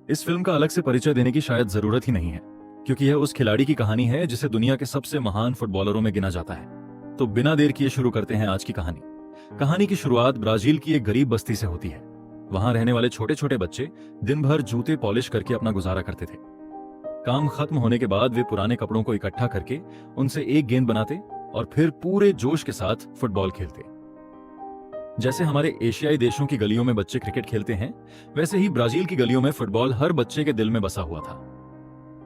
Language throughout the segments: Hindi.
इस फिल्म का अलग से परिचय देने की शायद जरूरत ही नहीं है, क्योंकि यह उस खिलाड़ी की कहानी है जिसे दुनिया के सबसे महान फुटबॉलरों में गिना जाता है। तो बिना देर किए शुरू करते हैं आज की कहानी। कहानी की शुरुआत ब्राजील की एक गरीब बस्ती से होती है। वहां रहने वाले छोटे छोटे बच्चे दिन भर जूते पॉलिश करके अपना गुजारा करते थे। काम खत्म होने के बाद वे पुराने कपड़ों को इकट्ठा करके उनसे एक गेंद बनाते और फिर पूरे जोश के साथ फुटबॉल खेलते। जैसे हमारे एशियाई देशों की गलियों में बच्चे क्रिकेट खेलते हैं, वैसे ही ब्राजील की गलियों में फुटबॉल हर बच्चे के दिल में बसा हुआ था।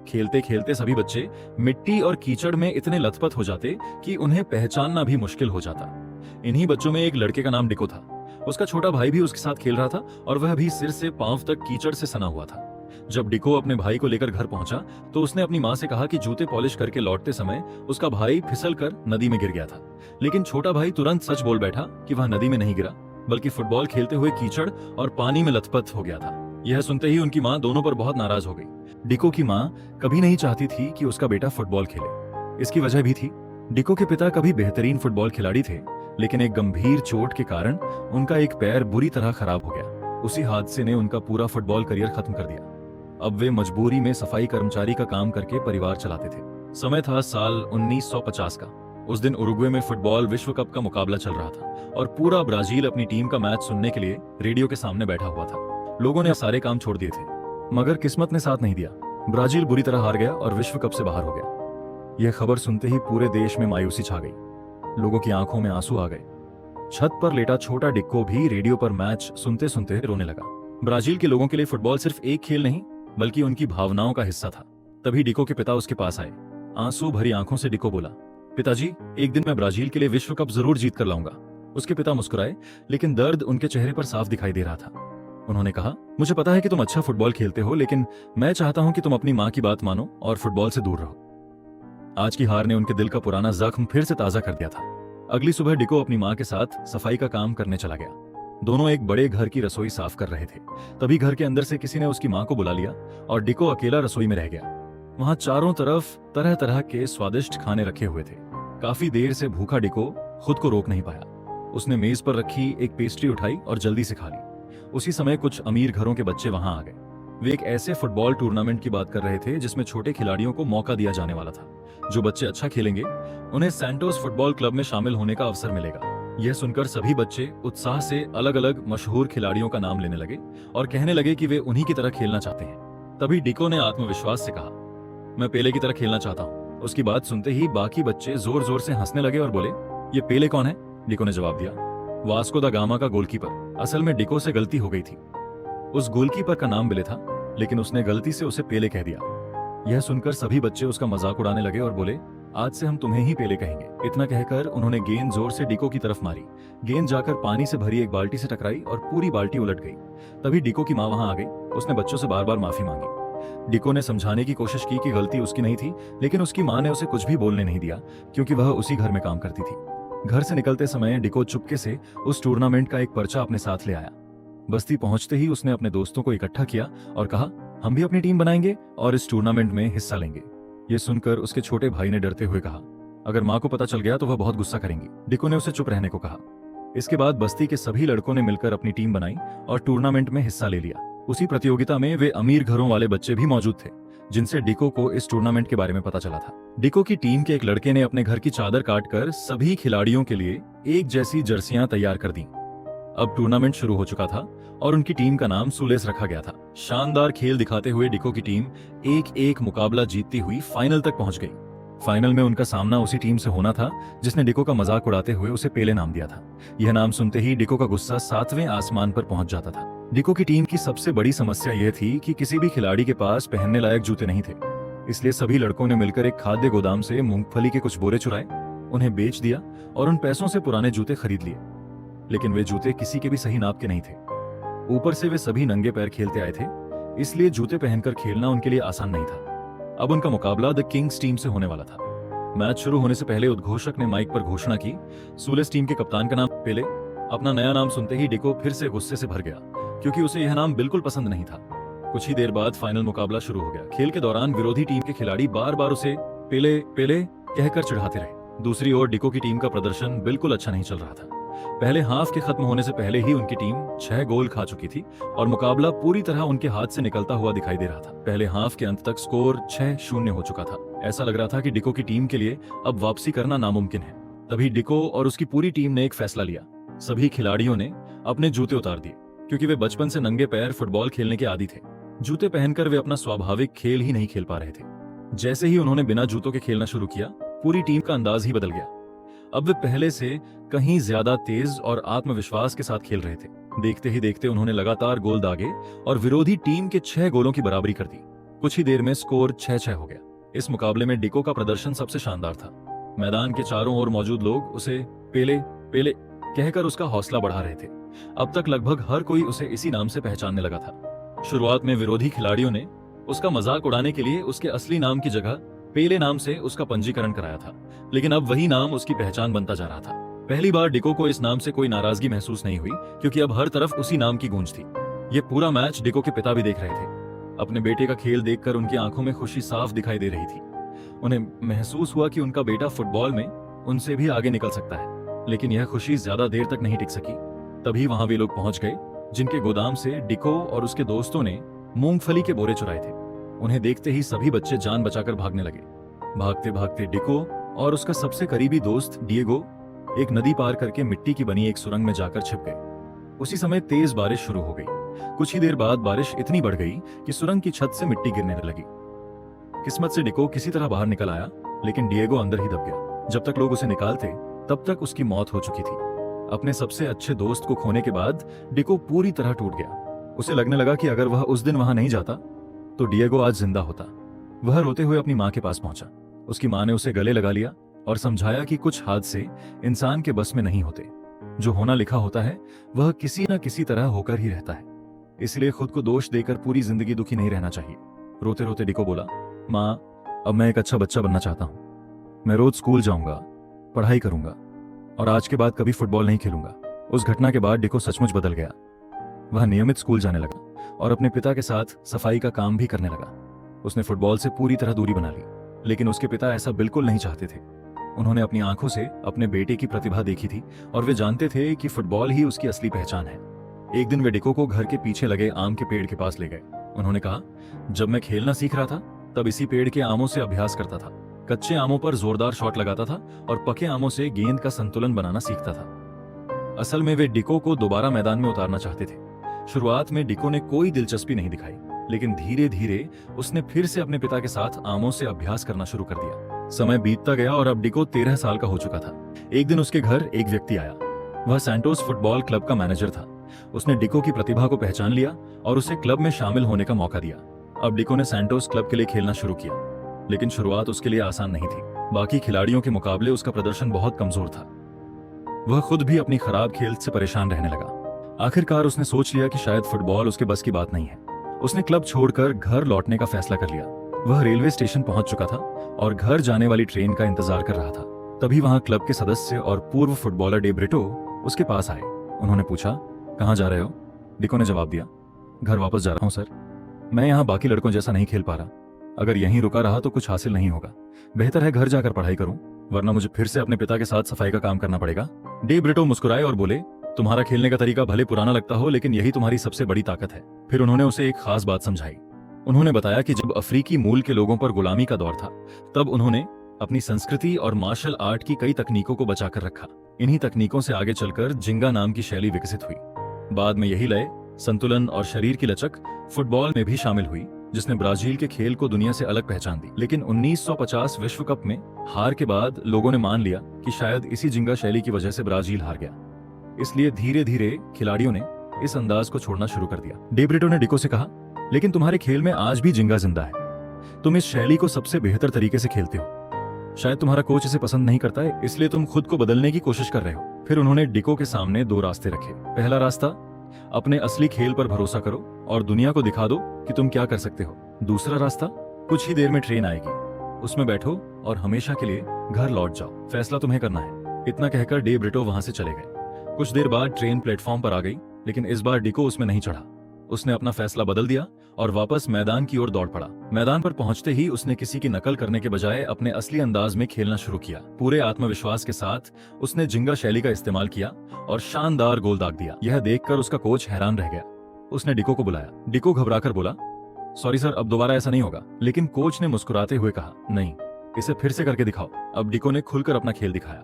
खेलते खेलते सभी बच्चे मिट्टी और कीचड़ में इतने लथपथ हो जाते कि उन्हें पहचानना भी मुश्किल हो जाता। इन्हीं बच्चों में एक लड़के का नाम डिको था। उसका छोटा भाई भी उसके साथ खेल रहा था और वह भी सिर से पांव तक कीचड़ से सना हुआ था। जब डिको अपने भाई को लेकर घर पहुंचा तो उसने अपनी मां से कहा कि जूते पॉलिश करके लौटते समय उसका भाई फिसल कर नदी में गिर गया था। लेकिन छोटा भाई तुरंत सच बोल बैठा कि वह नदी में नहीं गिरा, बल्कि फुटबॉल खेलते हुए कीचड़ और पानी में लथपथ हो गया था। यह सुनते ही उनकी मां दोनों पर बहुत नाराज हो गई। डिको की मां कभी नहीं चाहती थी कि उसका बेटा फुटबॉल खेले। इसकी वजह भी थी। डिको के पिता कभी बेहतरीन फुटबॉल खिलाड़ी थे, लेकिन एक गंभीर चोट के कारण उनका एक पैर बुरी तरह खराब हो गया। उसी हादसे ने उनका पूरा फुटबॉल करियर खत्म कर दिया। अब वे मजबूरी में सफाई कर्मचारी का काम करके परिवार चलाते थे। समय था साल 1950 का। उस दिन उरुग्वे में फुटबॉल विश्व कप का मुकाबला चल रहा था और पूरा ब्राजील अपनी टीम का मैच सुनने के लिए रेडियो के सामने बैठा हुआ था। लोगों ने सारे काम छोड़ दिए थे, मगर किस्मत ने साथ नहीं दिया। ब्राजील बुरी तरह हार गया और विश्व कप से बाहर हो गया। यह खबर सुनते ही पूरे देश में मायूसी छा गई। लोगों की आंखों में आंसू आ गए। छत पर लेटा छोटा डिक्को भी रेडियो पर मैच सुनते सुनते रोने लगा। ब्राजील के लोगों के लिए फुटबॉल सिर्फ एक खेल नहीं, बल्कि उनकी भावनाओं का हिस्सा था। तभी डिको के पिता उसके पास आए। आंसू भरी आंखों से डिको बोला, पिताजी, एक दिन मैं ब्राजील के लिए विश्व कप जरूर जीत कर लाऊंगा। उसके पिता मुस्कुराए, लेकिन दर्द उनके चेहरे पर साफ दिखाई दे रहा था। उन्होंने कहा, मुझे पता है कि तुम अच्छा फुटबॉल खेलते हो, लेकिन मैं चाहता हूं कि तुम अपनी मां की बात मानो और फुटबॉल से दूर रहो। आज की हार ने उनके दिल का पुराना जख्म फिर से ताजा कर दिया था। अगली सुबह डिको अपनी मां के साथ सफाई का काम करने चला गया। दोनों एक बड़े घर की रसोई साफ कर रहे थे। तभी घर के अंदर से किसी ने उसकी मां को बुला लिया और डिको अकेला रसोई में रह गया। वहां चारों तरफ तरह तरह के स्वादिष्ट खाने रखे हुए थे। काफी देर से भूखा डिको खुद को रोक नहीं पाया। उसने मेज पर रखी एक पेस्ट्री उठाई और जल्दी से खा ली। उसी समय कुछ अमीर घरों के बच्चे वहां आ गए। वे एक ऐसे फुटबॉल टूर्नामेंट की बात कर रहे थे जिसमें छोटे खिलाड़ियों को मौका दिया जाने वाला था। जो बच्चे अच्छा खेलेंगे उन्हें सैंटोस फुटबॉल क्लब में शामिल होने का अवसर मिलेगा। यह सुनकर सभी बच्चे उत्साह से अलग अलग मशहूर खिलाड़ियों का नाम लेने लगे और कहने लगे कि वे उन्हीं की तरह खेलना चाहते हैं। तभी डिको ने आत्मविश्वास से कहा, मैं पेले की तरह खेलना चाहता हूँ। उसकी बात सुनते ही बाकी बच्चे जोर जोर से हंसने लगे और बोले, ये पेले कौन है? डिको ने जवाब दिया, वास्को दा गामा का गोलकीपर। असल में डिको से गलती हो गई थी। उस गोलकीपर का नाम बिले था, लेकिन उसने गलती से उसे पेले कह दिया। यह सुनकर सभी बच्चे उसका मजाक उड़ाने लगे और बोले, आज से हम तुम्हें ही पेले कहेंगे। इतना कहकर उन्होंने गेंद जोर से डिको की तरफ मारी। गेंद जाकर पानी से भरी एक बाल्टी से टकराई और पूरी बाल्टी उलट गई। तभी डिको की मां वहां आ गई। उसने बच्चों से बार बार माफी मांगी। डिको ने समझाने की कोशिश की कि गलती उसकी नहीं थी, लेकिन उसकी मां ने उसे कुछ भी बोलने नहीं दिया, क्योंकि वह उसी घर में काम करती थी। घर से निकलते समय डिको चुपके से उस टूर्नामेंट का एक पर्चा अपने साथ ले आया। बस्ती पहुंचते ही उसने अपने दोस्तों को इकट्ठा किया और कहा, हम भी अपनी टीम बनाएंगे और इस टूर्नामेंट में हिस्सा लेंगे। ये सुनकर उसके छोटे भाई ने डरते हुए कहा, अगर मां को पता चल गया तो वह बहुत गुस्सा करेंगी। डिको ने उसे चुप रहने को कहा। इसके बाद बस्ती के सभी लड़कों ने मिलकर अपनी टीम बनाई और टूर्नामेंट में हिस्सा ले लिया। उसी प्रतियोगिता में वे अमीर घरों वाले बच्चे भी मौजूद थे, जिनसे डिको को इस टूर्नामेंट के बारे में पता चला था। डिको की टीम के एक लड़के ने अपने घर की चादर काटकर सभी खिलाड़ियों के लिए एक जैसी जर्सियां तैयार कर दी। अब टूर्नामेंट शुरू हो चुका था और उनकी टीम का नाम सुलेस रखा गया था। शानदार खेल दिखाते हुए डिको की टीम एक एक मुकाबला जीतती हुई फाइनल तक पहुंच गई। फाइनल में उनका सामना उसी टीम से होना था जिसने डिको का मजाक उड़ाते हुए उसे पेले नाम दिया था। यह नाम सुनते ही डिको का गुस्सा 7वें आसमान पर पहुंच जाता था। डिको की टीम की सबसे बड़ी समस्या यह थी कि किसी भी खिलाड़ी के पास पहनने लायक जूते नहीं थे। इसलिए सभी लड़कों ने मिलकर एक खाद्य गोदाम से मूंगफली के कुछ बोरे चुराए, उन्हें बेच दिया और उन पैसों से पुराने जूते खरीद लिए। लेकिन वे जूते किसी के भी सही नाप के नहीं थे। ऊपर से वे सभी नंगे पैर खेलते आए थे, इसलिए जूते पहनकर खेलना उनके लिए आसान नहीं था। अब उनका मुकाबला द किंग्स टीम से होने वाला था। मैच शुरू होने से पहले उद्घोषक ने माइक पर घोषणा की, सुलेस टीम के कप्तान का नाम पेले। अपना नया नाम सुनते ही डिको फिर से गुस्से से भर गया, क्योंकि उसे यह नाम बिल्कुल पसंद नहीं था। कुछ ही देर बाद फाइनल मुकाबला शुरू हो गया। खेल के दौरान विरोधी टीम के खिलाड़ी बार बार उसे पेले पेले कहकर चिढ़ाते रहे। दूसरी ओर डिको की टीम का प्रदर्शन बिल्कुल अच्छा नहीं चल रहा था। पहले हाफ के खत्म होने से पहले ही उनकी टीम 6 गोल खा चुकी थी और मुकाबला पूरी तरह उनके हाथ से निकलता हुआ दिखाई दे रहा था। पहले हाफ के अंत तक स्कोर 6-0 हो चुका था। ऐसा लग रहा था कि डिको की टीम के लिए अब वापसी करना नामुमकिन है। तभी डिको और उसकी पूरी टीम ने एक फैसला लिया। सभी खिलाड़ियों ने अपने जूते उतार दिए, क्योंकि वे बचपन से नंगे पैर फुटबॉल खेलने के आदी थे। जूते पहनकर वे अपना स्वाभाविक खेल ही नहीं खेल पा रहे थे। जैसे ही उन्होंने बिना जूतों के खेलना शुरू किया, पूरी टीम का अंदाज ही बदल गया। अब वे पहले से कहीं ज्यादा तेज और आत्मविश्वास के साथ खेल रहे थे। देखते ही देखते उन्होंने लगातार गोल दागे और विरोधी टीम के 6 गोलों की बराबरी कर दी। कुछ ही देर में स्कोर 6-6 हो गया। इस मुकाबले में डिको का प्रदर्शन सबसे शानदार था। मैदान के चारों ओर मौजूद लोग उसे पेले पेले कहकर उसका हौसला बढ़ा रहे थे। अब तक लगभग हर कोई उसे इसी नाम से पहचानने लगा था। शुरुआत में विरोधी खिलाड़ियों ने उसका मजाक उड़ाने के लिए उसके असली नाम की जगह पेले नाम से उसका पंजीकरण कराया था, लेकिन अब वही नाम उसकी पहचान बनता जा रहा था। पहली बार डिको को इस नाम से कोई नाराजगी महसूस नहीं हुई, क्योंकि अब हर तरफ उसी नाम की गूंज थी। ये पूरा मैच डिको के पिता भी देख रहे थे। अपने बेटे का खेल देखकर उनकी आंखों में खुशी साफ दिखाई दे रही थी। उन्हें महसूस हुआ कि उनका बेटा फुटबॉल में उनसे भी आगे निकल सकता है। लेकिन यह खुशी ज्यादा देर तक नहीं टिक सकी। तभी वहां वे लोग पहुंच गए जिनके गोदाम से डिको और उसके दोस्तों ने मूंगफली के बोरे चुराए थे। उन्हें देखते ही सभी बच्चे जान बचाकर भागने लगे। भागते भागते डिको और उसका सबसे करीबी दोस्त डिएगो एक नदी पार करके मिट्टी की बनी एक सुरंग में जाकर छिप गए। उसी समय तेज बारिश शुरू हो गई। कुछ ही देर बाद बारिश इतनी बढ़ गई कि सुरंग की छत से मिट्टी गिरने लगी। किस्मत से डिको किसी तरह बाहर निकल आया, लेकिन डिएगो अंदर ही दब गया। जब तक लोग उसे निकालते तब तक उसकी मौत हो चुकी थी। अपने सबसे अच्छे दोस्त को खोने के बाद डिको पूरी तरह टूट गया। उसे लगने लगा कि अगर वह उस दिन वहां नहीं जाता तो डिएगो आज जिंदा होता। वह रोते हुए अपनी मां के पास पहुंचा। उसकी मां ने उसे गले लगा लिया और समझाया कि कुछ हादसे इंसान के बस में नहीं होते। जो होना लिखा होता है वह किसी न किसी तरह होकर ही रहता है, इसलिए खुद को दोष देकर पूरी जिंदगी दुखी नहीं रहना चाहिए। रोते रोते डिको बोला, मां, अब मैं एक अच्छा बच्चा बनना चाहता हूं। मैं रोज स्कूल जाऊंगा, पढ़ाई करूंगा और आज के बाद कभी फुटबॉल नहीं खेलूंगा। उस घटना के बाद डिको सचमुच बदल गया। वह नियमित स्कूल जाने लगा और अपने पिता के साथ सफाई का काम भी करने लगा। उसने फुटबॉल से पूरी तरह दूरी बना ली, लेकिन उसके पिता ऐसा बिल्कुल नहीं चाहते थे। उन्होंने अपनी आंखों से अपने बेटे की प्रतिभा देखी थी और वे जानते थे कि फुटबॉल ही उसकी असली पहचान है। एक दिन वे डिको को घर के पीछे लगे आम के पेड़ के पास ले गए। उन्होंने कहा, जब मैं खेलना सीख रहा था तब इसी पेड़ के आमों से अभ्यास करता था। कच्चे आमों पर जोरदार शॉट लगाता था और पके आमों से गेंद का संतुलन बनाना सीखता था। असल में वे डिको को दोबारा मैदान में उतारना चाहते थे। शुरुआत में डिको ने कोई दिलचस्पी नहीं दिखाई, लेकिन धीरे धीरे उसने फिर से अपने पिता के साथ आमों से अभ्यास करना शुरू कर दिया। समय बीतता गया और अब डिको 13 साल का हो चुका था। एक दिन उसके घर एक व्यक्ति आया। वह सैंटोस फुटबॉल क्लब का मैनेजर था। उसने डिको की प्रतिभा को पहचान लिया और उसे क्लब में शामिल होने का मौका दिया। अब डिको ने सैंटोस क्लब के लिए खेलना शुरू किया, लेकिन शुरुआत उसके लिए आसान नहीं थी। बाकी खिलाड़ियों के मुकाबले उसका प्रदर्शन बहुत कमजोर था। वह खुद भी अपनी खराब खेल से परेशान रहने लगा। आखिरकार उसने सोच लिया कि शायद फुटबॉल उसके बस की बात नहीं है। उसने क्लब छोड़कर घर लौटने का फैसला कर लिया। वह रेलवे स्टेशन पहुंच चुका था और घर जाने वाली ट्रेन का इंतजार कर रहा था। तभी वहां क्लब के सदस्य और पूर्व फुटबॉलर डे ब्रिटो उसके पास आए। उन्होंने पूछा, कहां जा रहे हो? डिको ने जवाब दिया, घर वापस जा रहा हूं सर। मैं यहाँ बाकी लड़कों जैसा नहीं खेल पा रहा। अगर यहीं रुका रहा तो कुछ हासिल नहीं होगा। बेहतर है घर जाकर पढ़ाई करूं, वरना मुझे फिर से अपने पिता के साथ सफाई का काम करना पड़ेगा। डे ब्रिटो मुस्कुराए और बोले, तुम्हारा खेलने का तरीका भले पुराना लगता हो, लेकिन यही तुम्हारी सबसे बड़ी ताकत है। फिर उन्होंने उसे एक खास बात समझाई। उन्होंने बताया कि जब अफ्रीकी मूल के लोगों पर गुलामी का दौर था, तब उन्होंने अपनी संस्कृति और मार्शल आर्ट की कई तकनीकों को बचाकर रखा। इन्हीं तकनीकों से आगे चलकर जिंगा नाम की शैली विकसित हुई। बाद में यही लय, संतुलन और शरीर की लचक फुटबॉल में भी शामिल हुई, जिसने ब्राजील के खेल को दुनिया से अलग पहचान दी। लेकिन 1950 विश्व कप में हार के बाद लोगों ने मान लिया कि शायद इसी जिंगा शैली की वजह से ब्राजील हार गया। इसलिए धीरे धीरे खिलाड़ियों ने इस अंदाज को छोड़ना शुरू कर दिया। डे ब्रिटो ने डिको से कहा, लेकिन तुम्हारे खेल में आज भी जिंगा जिंदा है। तुम इस शैली को सबसे बेहतर तरीके से खेलते हो। शायद तुम्हारा कोच इसे पसंद नहीं करता है, इसलिए तुम खुद को बदलने की कोशिश कर रहे हो। फिर उन्होंने डिको के सामने 2 रास्ते रखे। पहला रास्ता, अपने असली खेल पर भरोसा करो और दुनिया को दिखा दो कि तुम क्या कर सकते हो। दूसरा रास्ता, कुछ ही देर में ट्रेन आएगी, उसमें बैठो और हमेशा के लिए घर लौट जाओ। फैसला तुम्हें करना है। इतना कहकर डे ब्रिटो वहां से चले गए। कुछ देर बाद ट्रेन प्लेटफॉर्म पर आ गई, लेकिन इस बार डिको उसमें नहीं चढ़ा। उसने अपना फैसला बदल दिया और वापस मैदान की ओर दौड़ पड़ा। मैदान पर पहुंचते ही उसने किसी की नकल करने के बजाय अपने असली अंदाज में खेलना शुरू किया। पूरे आत्मविश्वास के साथ उसने जिंगा शैली का इस्तेमाल किया और शानदार गोल दाग दिया। यह देखकर उसका कोच हैरान रह गया। उसने डिको को बुलाया। डिको घबराकर बोला, सॉरी सर, अब दोबारा ऐसा नहीं होगा। लेकिन कोच ने मुस्कुराते हुए कहा, नहीं, इसे फिर से करके दिखाओ। अब डिको ने खुलकर अपना खेल दिखाया।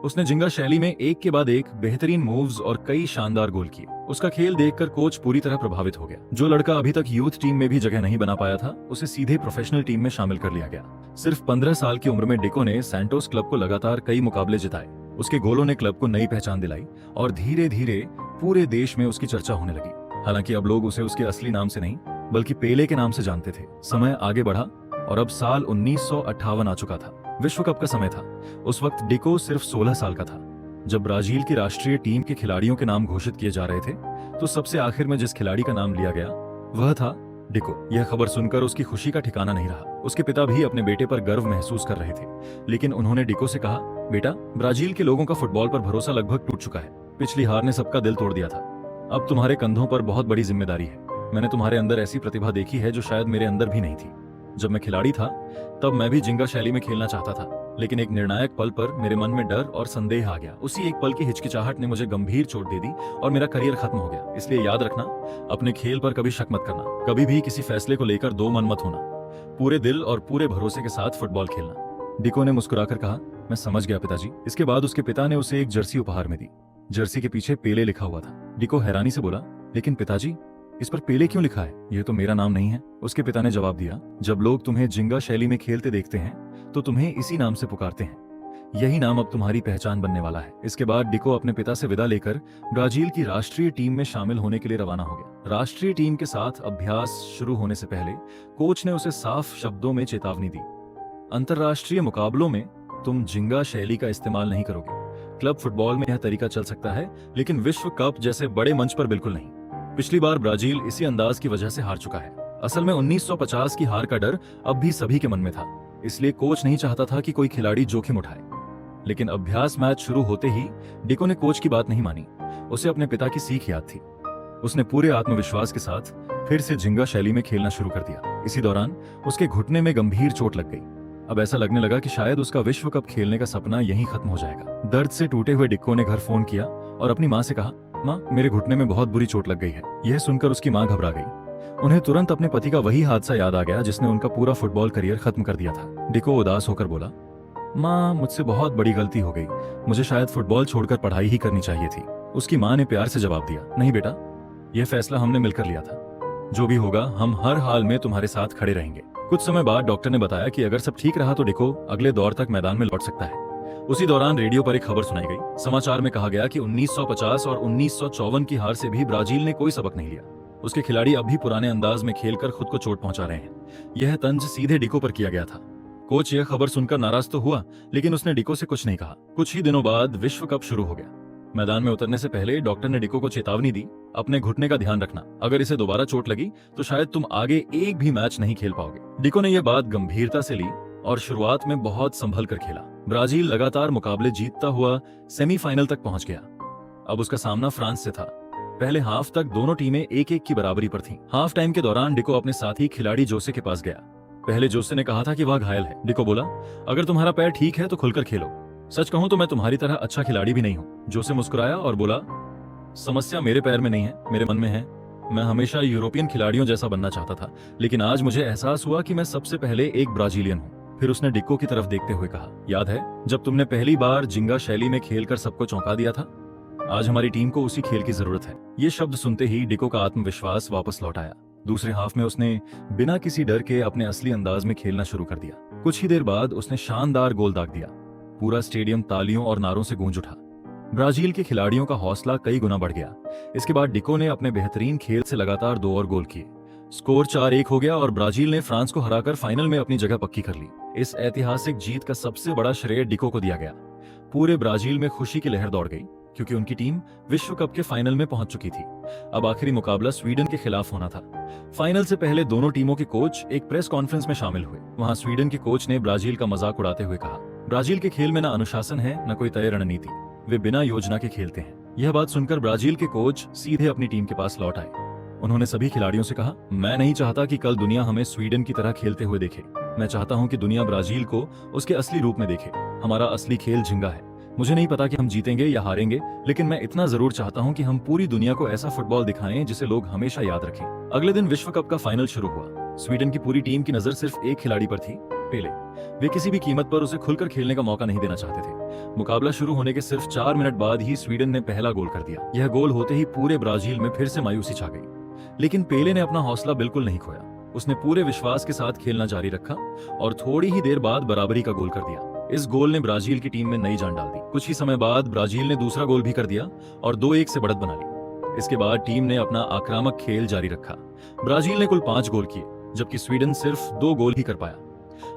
उसने जिंगा शैली में एक के बाद एक बेहतरीन मूव्स और कई शानदार गोल किए। उसका खेल देखकर कोच पूरी तरह प्रभावित हो गया। जो लड़का अभी तक यूथ टीम में भी जगह नहीं बना पाया था, उसे सीधे प्रोफेशनल टीम में शामिल कर लिया गया। सिर्फ 15 साल की उम्र में डिको ने सैंटोस क्लब को लगातार कई मुकाबले जिताए। उसके गोलों ने क्लब को नई पहचान दिलाई और धीरे धीरे पूरे देश में उसकी चर्चा होने लगी। हालांकि अब लोग उसे उसके असली नाम से नहीं बल्कि पेले के नाम से जानते थे। समय आगे बढ़ा और अब साल 1958 आ चुका था। विश्व कप का समय था। उस वक्त डिको सिर्फ 16 साल का था। जब ब्राजील की राष्ट्रीय टीम के खिलाड़ियों के नाम घोषित किए जा रहे थे, तो सबसे आखिर में जिस खिलाड़ी का नाम लिया गया वह था डिको। यह खबर सुनकर उसकी खुशी का ठिकाना नहीं रहा। उसके पिता भी अपने बेटे पर गर्व महसूस कर रहे थे, लेकिन उन्होंने डिको से कहा, बेटा, ब्राजील के लोगों का फुटबॉल पर भरोसा लगभग टूट चुका है। पिछली हार ने सबका दिल तोड़ दिया था। अब तुम्हारे कंधों पर बहुत बड़ी जिम्मेदारी है। मैंने तुम्हारे अंदर ऐसी प्रतिभा देखी है जो शायद मेरे अंदर भी नहीं थी। जब मैं खिलाड़ी था तब मैं भी जिंगा शैली में खेलना चाहता था, लेकिन एक निर्णायक पल पर मेरे मन में डर और संदेह आ गया। उसी एक पल की हिचकिचाहट ने मुझे गंभीर चोट दे दी और मेरा करियर खत्म हो गया। इसलिए याद रखना, अपने खेल पर कभी शक मत करना। कभी भी किसी फैसले को लेकर दो मन मत होना। पूरे दिल और पूरे भरोसे के साथ फुटबॉल खेलना। डिको ने मुस्कुराकर कहा, मैं समझ गया पिताजी। इसके बाद उसके पिता ने उसे एक जर्सी उपहार में दी। जर्सी के पीछे पेले लिखा हुआ था। डिको हैरानी से बोला, लेकिन पिताजी, इस पर पेले क्यों लिखा है? यह तो मेरा नाम नहीं है। उसके पिता ने जवाब दिया, जब लोग तुम्हें जिंगा शैली में खेलते देखते हैं तो तुम्हें इसी नाम से पुकारते हैं। यही नाम अब तुम्हारी पहचान बनने वाला है। इसके बाद डिको अपने पिता से विदा लेकर ब्राजील की राष्ट्रीय टीम में शामिल होने के लिए रवाना हो गया। राष्ट्रीय टीम के साथ अभ्यास शुरू होने से पहले कोच ने उसे साफ शब्दों में चेतावनी दी, अंतरराष्ट्रीय मुकाबलों में तुम जिंगा शैली का इस्तेमाल नहीं करोगे। क्लब फुटबॉल में यह तरीका चल सकता है, लेकिन विश्व कप जैसे बड़े मंच पर बिल्कुल नहीं। पिछली बार ब्राजील इसी अंदाज की वजह से हार चुका है। असल में 1950 की हार का डर अब भी सभी के मन में था, इसलिए कोच नहीं चाहता था कि कोई खिलाड़ी जोखिम उठाए। लेकिन अभ्यास मैच शुरू होते ही डिको ने कोच की बात नहीं मानी। उसे अपने पिता की सीख याद थी। उसने पूरे आत्मविश्वास के साथ फिर से जिंगा शैली में खेलना शुरू कर दिया। इसी दौरान उसके घुटने में गंभीर चोट लग गई। अब ऐसा लगने लगा कि शायद उसका विश्व कप खेलने का सपना यहीं खत्म हो जाएगा। दर्द से टूटे हुए डिको ने घर फोन किया और अपनी माँ से कहा, माँ, मेरे घुटने में बहुत बुरी चोट लग गई है। यह सुनकर उसकी माँ घबरा गई। उन्हें तुरंत अपने पति का वही हादसा याद आ गया जिसने उनका पूरा फुटबॉल करियर खत्म कर दिया था। डिको उदास होकर बोला, माँ, मुझसे बहुत बड़ी गलती हो गई। मुझे शायद फुटबॉल छोड़कर पढ़ाई ही करनी चाहिए थी। उसकी माँ ने प्यार से जवाब दिया, नहीं बेटा, यह फैसला हमने मिलकर लिया था। जो भी होगा, हम हर हाल में तुम्हारे साथ खड़े रहेंगे। कुछ समय बाद डॉक्टर ने बताया कि अगर सब ठीक रहा तो डिको अगले दौर तक मैदान में लौट सकता है। उसी दौरान रेडियो पर एक खबर सुनाई गई। समाचार में कहा गया कि 1950 और 1954 की हार से भी ब्राजील ने कोई सबक नहीं लिया। उसके खिलाड़ी अब भी पुराने अंदाज में खेलकर खुद को चोट पहुंचा रहे हैं। यह तंज सीधे डिको पर किया गया था। कोच यह खबर सुनकर नाराज तो हुआ, लेकिन उसने डिको से कुछ नहीं कहा। कुछ ही दिनों बाद विश्व कप शुरू हो गया। मैदान में उतरने से पहले डॉक्टर ने डिको को चेतावनी दी, अपने घुटने का ध्यान रखना। अगर इसे दोबारा चोट लगी तो शायद तुम आगे एक भी मैच नहीं खेल पाओगे। डिको ने यह बात गंभीरता से ली और शुरुआत में बहुत संभल कर खेला। ब्राजील लगातार मुकाबले जीतता हुआ सेमीफाइनल तक पहुंच गया। अब उसका सामना फ्रांस से था। पहले हाफ तक दोनों टीमें 1-1 की बराबरी पर थीं। हाफ टाइम के दौरान डिको अपने साथी खिलाड़ी जोसे के पास गया। पहले जोसे ने कहा था कि वह घायल है। डिको बोला, अगर तुम्हारा पैर ठीक है तो खुलकर खेलो। सच कहूं तो मैं तुम्हारी तरह अच्छा खिलाड़ी भी नहीं हूं। जोसे मुस्कुराया और बोला, समस्या मेरे पैर में नहीं है, मेरे मन में है। मैं हमेशा यूरोपियन खिलाड़ियों जैसा बनना चाहता था, लेकिन आज मुझे एहसास हुआ कि मैं सबसे पहले एक ब्राजीलियन हूं। फिर उसने डिको की तरफ देखते हुए कहा, याद है जब तुमने पहली बार जिंगा शैली में खेलकर सबको चौंका दिया था? आज हमारी टीम को उसी खेल की जरूरत है। ये शब्द सुनते ही डिको का आत्मविश्वास वापस लौट आया। दूसरे हाफ में उसने बिना किसी डर के अपने असली अंदाज में खेलना शुरू कर दिया। कुछ ही देर बाद उसने शानदार गोल दाग दिया। पूरा स्टेडियम तालियों और नारों से गूंज उठा। ब्राजील के खिलाड़ियों का हौसला कई गुना बढ़ गया। इसके बाद डिको ने अपने बेहतरीन खेल से लगातार 2 और गोल किए। स्कोर 4-1 हो गया और ब्राजील ने फ्रांस को हराकर फाइनल में अपनी जगह पक्की कर ली। इस ऐतिहासिक जीत का सबसे बड़ा श्रेय डिको को दिया गया। पूरे ब्राजील में खुशी की लहर दौड़ गई, क्योंकि उनकी टीम विश्व कप के फाइनल में पहुंच चुकी थी। अब आखिरी मुकाबला स्वीडन के खिलाफ होना था। फाइनल से पहले दोनों टीमों के कोच एक प्रेस कॉन्फ्रेंस में शामिल हुए। वहां स्वीडन के कोच ने ब्राजील का मजाक उड़ाते हुए कहा, ब्राजील के खेल में न अनुशासन है न कोई तय रणनीति, वे बिना योजना के खेलते हैं। यह बात सुनकर ब्राजील के कोच सीधे अपनी टीम के पास लौट आए। उन्होंने सभी खिलाड़ियों से कहा, मैं नहीं चाहता कि कल दुनिया हमें स्वीडन की तरह खेलते हुए देखे। मैं चाहता हूं कि दुनिया ब्राजील को उसके असली रूप में देखे। हमारा असली खेल झिंगा है। मुझे नहीं पता कि हम जीतेंगे या हारेंगे, लेकिन मैं इतना जरूर चाहता हूं कि हम पूरी दुनिया को ऐसा फुटबॉल दिखाएं जिसे लोग हमेशा याद रखें। अगले दिन विश्व कप का फाइनल शुरू हुआ। स्वीडन की पूरी टीम की नजर सिर्फ एक खिलाड़ी पर थी, पेले। वे किसी भी कीमत पर उसे खुलकर खेलने का मौका नहीं देना चाहते थे। मुकाबला शुरू होने के सिर्फ 4 मिनट बाद ही स्वीडन ने पहला गोल कर दिया। यह गोल होते ही पूरे ब्राजील में फिर से मायूसी छा गई, लेकिन पेले ने अपना हौसला बिल्कुल नहीं खोया। उसने पूरे विश्वास के साथ खेलना जारी रखा और थोड़ी ही देर बाद बराबरी का गोल कर दिया। इस गोल ने ब्राजील की टीम में नई जान डाल दी। कुछ ही समय बाद ब्राजील ने दूसरा गोल भी कर दिया और 2-1 से बढ़त बना ली। इसके बाद टीम ने अपना आक्रामक खेल जारी रखा। ब्राजील ने कुल 5 गोल किए, जबकि स्वीडन सिर्फ 2 गोल ही कर पाया।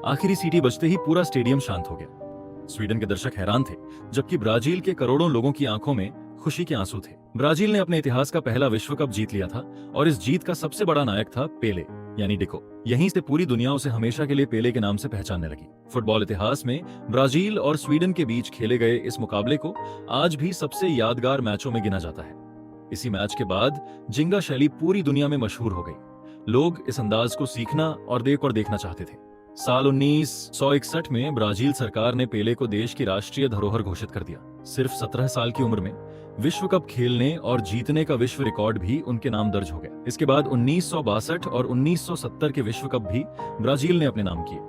आखिरी सीटी बजते ही पूरा स्टेडियम शांत हो गया। स्वीडन के दर्शक हैरान थे, जबकि ब्राजील के करोड़ों लोगों की आंखों में खुशी के आंसू थे। ब्राजील ने अपने इतिहास का पहला विश्व कप जीत लिया था और इस जीत का सबसे बड़ा नायक था पेले, यानी डिको। यहीं से पूरी दुनिया उसे हमेशा के लिए पेले के नाम से पहचानने लगी। फुटबॉल इतिहास में ब्राजील और स्वीडन के बीच खेले गए इस मुकाबले को आज भी सबसे यादगार मैचों में गिना जाता है। इसी मैच के बाद जिंगा शैली पूरी दुनिया में मशहूर हो गई। लोग इस अंदाज को सीखना और देखना चाहते थे। साल 1961 में ब्राजील सरकार ने पेले को देश की राष्ट्रीय धरोहर घोषित कर दिया। सिर्फ 17 साल की उम्र में विश्व कप खेलने और जीतने का विश्व रिकॉर्ड भी उनके नाम दर्ज हो गया। इसके बाद 1962 और 1970 के विश्व कप भी ब्राजील ने अपने नाम किए।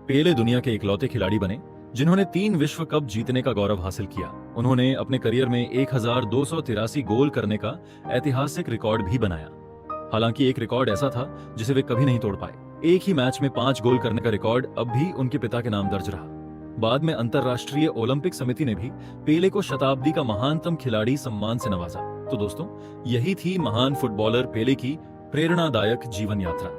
पेले दुनिया के इकलौते खिलाड़ी बने जिन्होंने 3 विश्व कप जीतने का गौरव हासिल किया। उन्होंने अपने करियर में 1283 गोल करने का ऐतिहासिक रिकॉर्ड भी बनाया। हालांकि एक रिकॉर्ड ऐसा था जिसे वे कभी नहीं तोड़ पाए। एक ही मैच में 5 गोल करने का रिकॉर्ड अब भी उनके पिता के नाम दर्ज रहा। बाद में अंतरराष्ट्रीय ओलंपिक समिति ने भी पेले को शताब्दी का महानतम खिलाड़ी सम्मान से नवाजा। तो दोस्तों, यही थी महान फुटबॉलर पेले की प्रेरणादायक जीवन यात्रा।